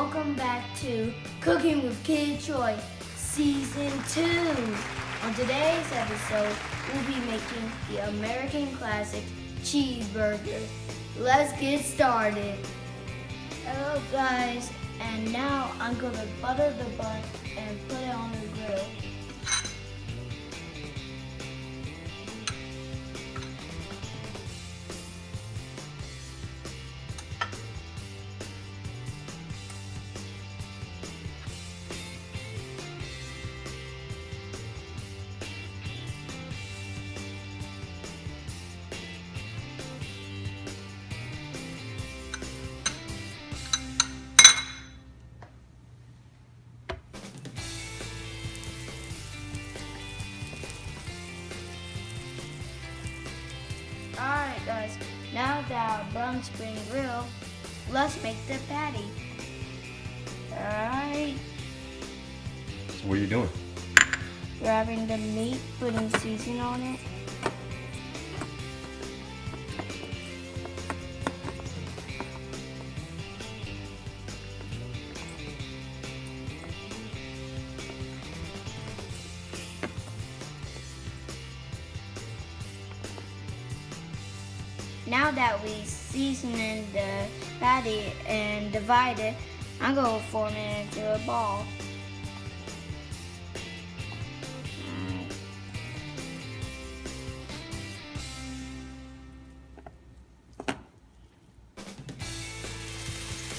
welcome back to Cooking with Kid Choi Season 2. On today's episode, we'll be making the American classic cheeseburger. Let's get started. Hello guys, and now I'm going to butter the bun and put it on the grill. Alright guys, now that our bun's been grilled, let's make the patty. Alright. So what are you doing? Grabbing the meat, putting seasoning on it. Now that we seasoned the patty and divide it, I'm going to form it into a ball.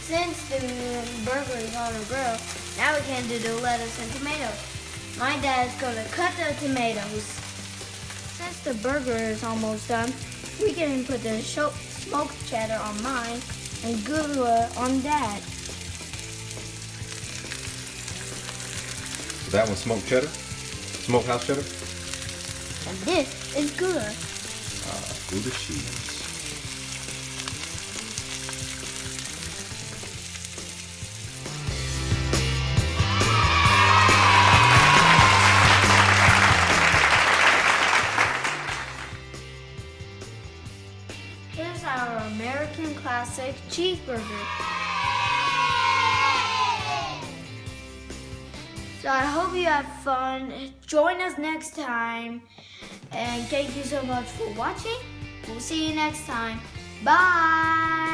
Since the burger is on the grill, now we can do the lettuce and tomatoes. My dad's going to cut the tomatoes. Since the burger is almost done, we can put the smoked cheddar on mine and gouda on Dad. So that one's smoked cheddar? Smokehouse cheddar? And this is gouda. Gouda cheese. Here's our American classic cheeseburger. So I hope you have fun. Join us next time. And thank you so much for watching. We'll see you next time. Bye.